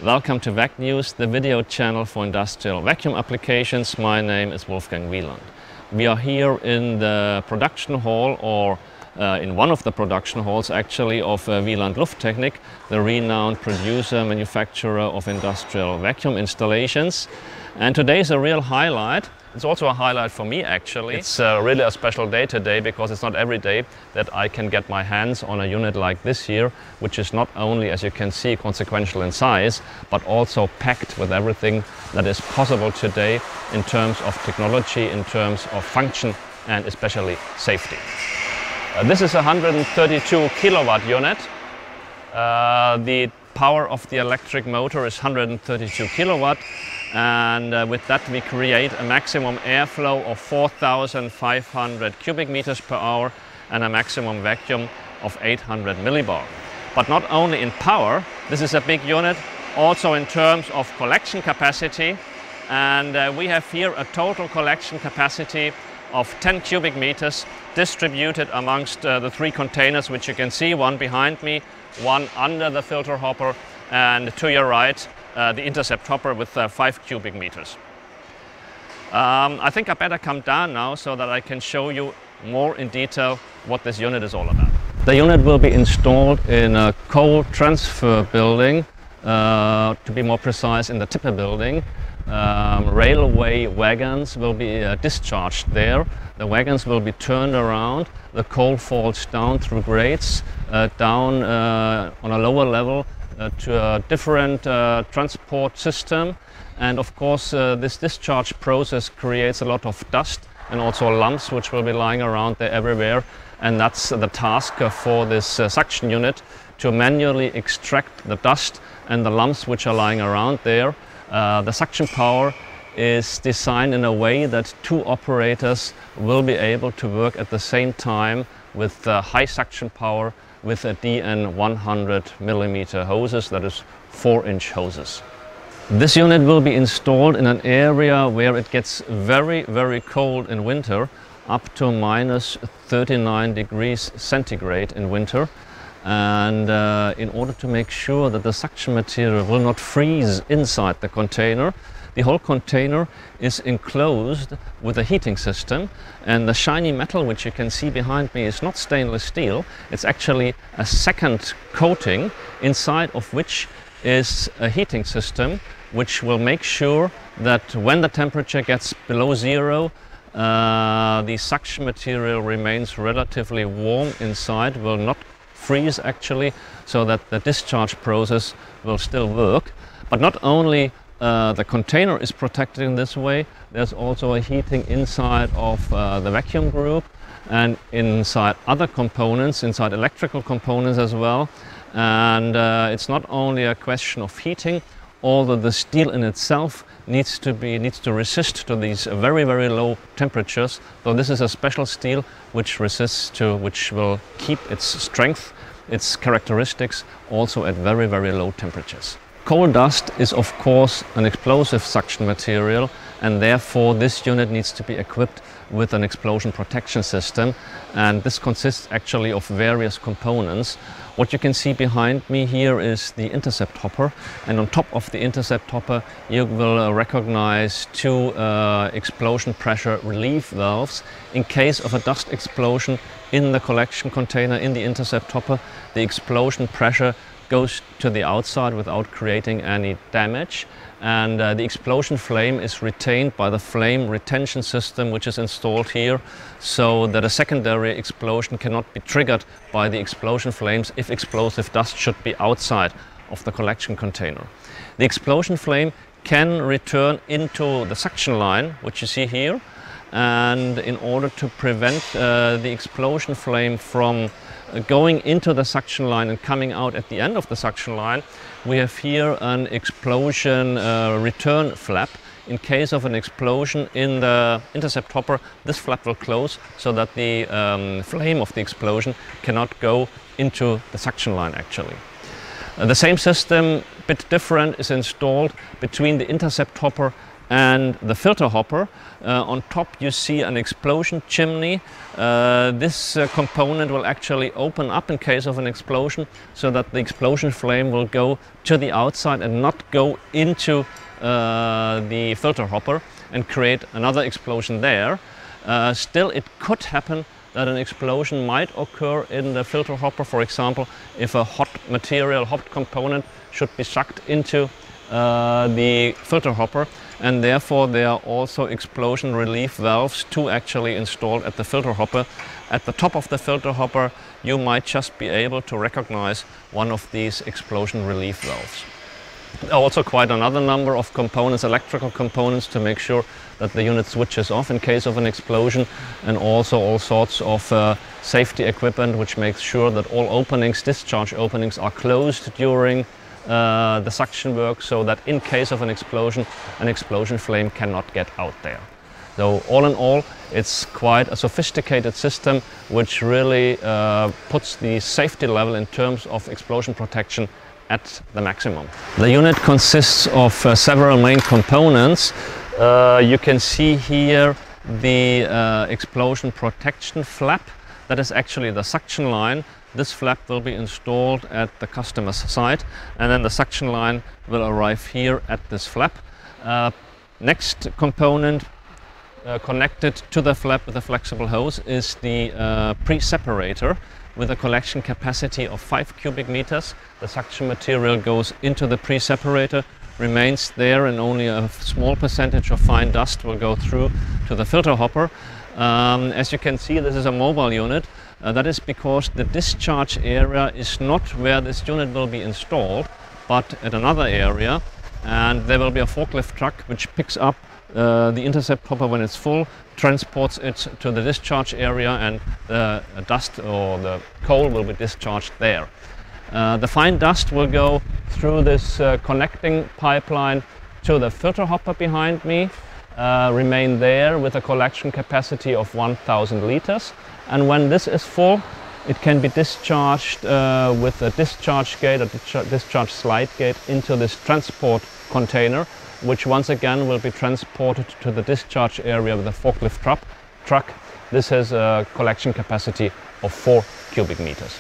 Welcome to VacNews, the video channel for industrial vacuum applications. My name is Wolfgang Wieland. We are here in the production hall, or in one of the production halls actually, of Wieland Lufttechnik, the renowned producer, manufacturer of industrial vacuum installations. And today is a real highlight. It's also a highlight for me actually. It's really a special day today because it's not every day that I can get my hands on a unit like this here, which is not only, as you can see, consequential in size, but also packed with everything that is possible today in terms of technology, in terms of function, and especially safety. This is a 132 kilowatt unit. The power of the electric motor is 132 kilowatt. And with that we create a maximum airflow of 4,500 cubic meters per hour and a maximum vacuum of 800 millibar. But not only in power, this is a big unit, also in terms of collection capacity. And we have here a total collection capacity of 10 cubic meters distributed amongst the three containers, which you can see, one behind me, one under the filter hopper, and to your right, the intercept hopper with 5 cubic meters. I think I better come down now so that I can show you more in detail what this unit is all about. The unit will be installed in a coal transfer building, to be more precise in the tipper building. Railway wagons will be discharged there. The wagons will be turned around, the coal falls down through grates, down on a lower level to a different transport system. And of course this discharge process creates a lot of dust and also lumps which will be lying around there everywhere, and that's the task for this suction unit, to manually extract the dust and the lumps which are lying around there. The suction power is designed in a way that two operators will be able to work at the same time with high suction power with a DN 100 millimeter hoses, that is 4-inch hoses. This unit will be installed in an area where it gets very, very cold in winter, up to minus 39 degrees centigrade in winter. And in order to make sure that the suction material will not freeze inside the container, the whole container is enclosed with a heating system, and the shiny metal which you can see behind me is not stainless steel. It's actually a second coating, inside of which is a heating system which will make sure that when the temperature gets below zero, the suction material remains relatively warm inside, will not freeze actually, so that the discharge process will still work. But not only the container is protected in this way, there's also a heating inside of the vacuum group and inside other components, inside electrical components as well. And it's not only a question of heating, although the steel in itself needs to resist to these very, very low temperatures. So this is a special steel which will keep its strength, its characteristics, also at very, very low temperatures. Coal dust is of course an explosive suction material, and therefore this unit needs to be equipped with an explosion protection system, and this consists actually of various components. What you can see behind me here is the intercept hopper, and on top of the intercept hopper you will recognize two explosion pressure relief valves. In case of a dust explosion in the collection container in the intercept hopper, the explosion pressure goes to the outside without creating any damage, and the explosion flame is retained by the flame retention system which is installed here, so that a secondary explosion cannot be triggered by the explosion flames if explosive dust should be outside of the collection container. The explosion flame can return into the suction line, which you see here, and in order to prevent the explosion flame from going into the suction line and coming out at the end of the suction line, we have here an explosion return flap. In case of an explosion in the intercept hopper, this flap will close so that the flame of the explosion cannot go into the suction line actually. The same system, bit different, is installed between the intercept hopper and the filter hopper. On top you see an explosion chimney. This component will actually open up in case of an explosion, so that the explosion flame will go to the outside and not go into the filter hopper and create another explosion there. Still, it could happen that an explosion might occur in the filter hopper, for example, if a hot material, hot component should be sucked into the filter hopper, and therefore there are also explosion relief valves too actually installed at the filter hopper. At the top of the filter hopper you might just be able to recognize one of these explosion relief valves. There are also quite another number of components, electrical components, to make sure that the unit switches off in case of an explosion, and also all sorts of safety equipment which makes sure that all openings, discharge openings, are closed during the suction work, so that in case of an explosion flame cannot get out there. So all in all, it's quite a sophisticated system which really puts the safety level in terms of explosion protection at the maximum. The unit consists of several main components. You can see here the explosion protection flap. That is actually the suction line. This flap will be installed at the customer's site, and then the suction line will arrive here at this flap. Next component connected to the flap with a flexible hose is the pre-separator with a collection capacity of 5 cubic meters. The suction material goes into the pre-separator, remains there, and only a small percentage of fine dust will go through to the filter hopper. As you can see, this is a mobile unit. That is because the discharge area is not where this unit will be installed, but at another area, and there will be a forklift truck which picks up the intercept hopper when it's full, transports it to the discharge area, and the dust or the coal will be discharged there. The fine dust will go through this connecting pipeline to the filter hopper behind me, remain there with a collection capacity of 1000 liters, and when this is full it can be discharged with a discharge gate, a discharge slide gate, into this transport container, which once again will be transported to the discharge area with a forklift truck. This has a collection capacity of 4 cubic meters.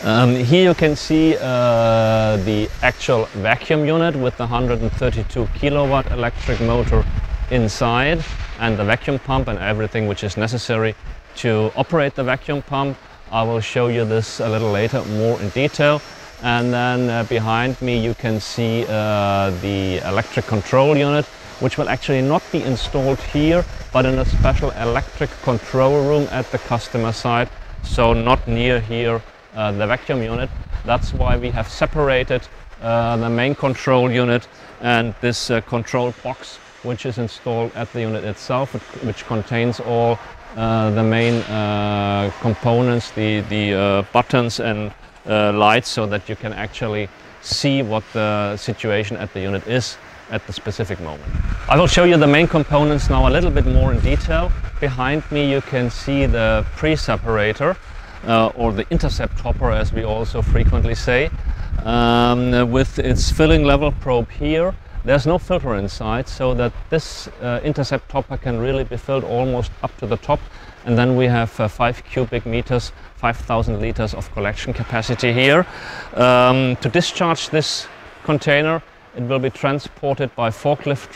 Here you can see the actual vacuum unit with the 132 kilowatt electric motor inside, and the vacuum pump and everything which is necessary to operate the vacuum pump. I will show you this a little later more in detail. And then behind me you can see the electric control unit, which will actually not be installed here, but in a special electric control room at the customer site, so not near here the vacuum unit. That's why we have separated the main control unit and this control box, which is installed at the unit itself, which contains all the main components, the buttons and lights, so that you can actually see what the situation at the unit is at the specific moment. I will show you the main components now a little bit more in detail. Behind me you can see the pre-separator or the intercept hopper, as we also frequently say, with its filling level probe here. There's no filter inside, so that this intercept hopper can really be filled almost up to the top. And then we have 5 cubic meters, 5000 liters of collection capacity here. To discharge this container, it will be transported by forklift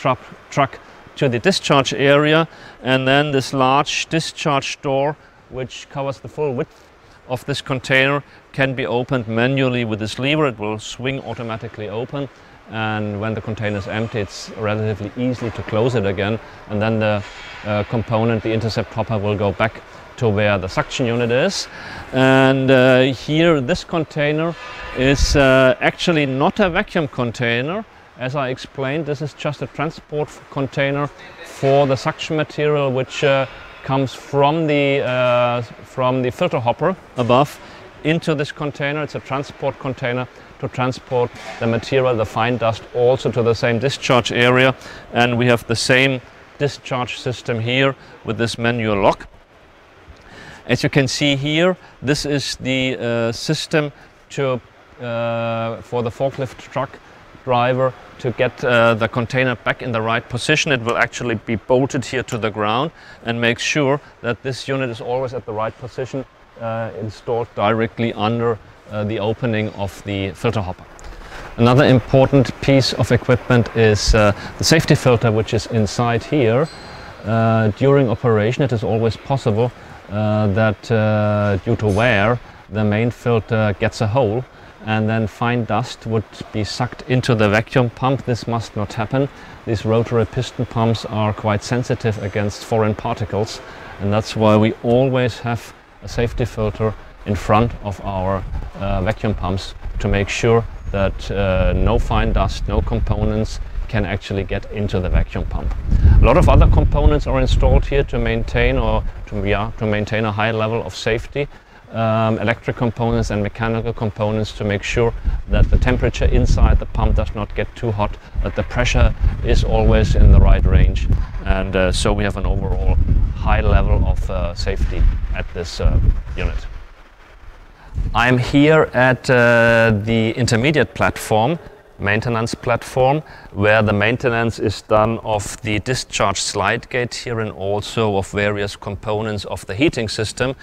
truck to the discharge area, and then this large discharge door, which covers the full width of this container, can be opened manually with this lever. It will swing automatically open, and when the container is empty, it's relatively easy to close it again, and then the component, the intercept hopper, will go back to where the suction unit is. And here this container is actually not a vacuum container. As I explained, this is just a transport container for the suction material, which comes from the filter hopper above into this container. It's a transport container to transport the material, the fine dust, also to the same discharge area. And we have the same discharge system here with this manual lock. As you can see here, this is the system for the forklift truck driver to get the container back in the right position. It will actually be bolted here to the ground and make sure that this unit is always at the right position, installed directly under the opening of the filter hopper. Another important piece of equipment is the safety filter, which is inside here. During operation it is always possible that due to wear the main filter gets a hole, and then fine dust would be sucked into the vacuum pump. This must not happen. These rotary piston pumps are quite sensitive against foreign particles, and that's why we always have a safety filter in front of our vacuum pumps to make sure that no fine dust, no components can actually get into the vacuum pump. A lot of other components are installed here to maintain a high level of safety. Electric components and mechanical components to make sure that the temperature inside the pump does not get too hot, that the pressure is always in the right range, and so we have an overall high level of safety at this unit. I'm here at the intermediate platform, maintenance platform, where the maintenance is done of the discharge slide gate here and also of various components of the heating system.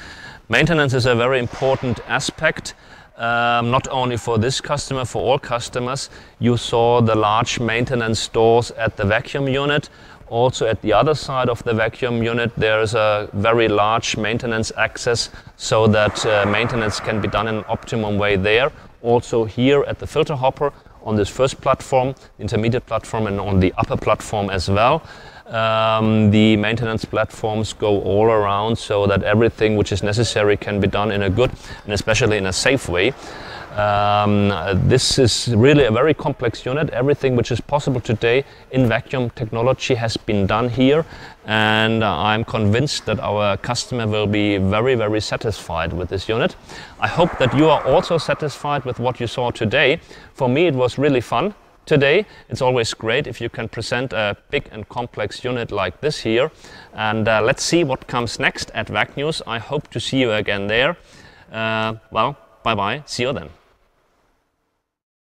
Maintenance is a very important aspect, not only for this customer, for all customers. You saw the large maintenance doors at the vacuum unit. Also at the other side of the vacuum unit there is a very large maintenance access, so that maintenance can be done in an optimum way there. Also here at the filter hopper on this first platform, intermediate platform, and on the upper platform as well. The maintenance platforms go all around so that everything which is necessary can be done in a good and especially in a safe way. This is really a very complex unit. Everything which is possible today in vacuum technology has been done here, and I'm convinced that our customer will be very, very satisfied with this unit. I hope that you are also satisfied with what you saw today. For me it was really fun today. It's always great if you can present a big and complex unit like this here, and let's see what comes next at VacNews. I hope to see you again there. Well, bye bye, see you then.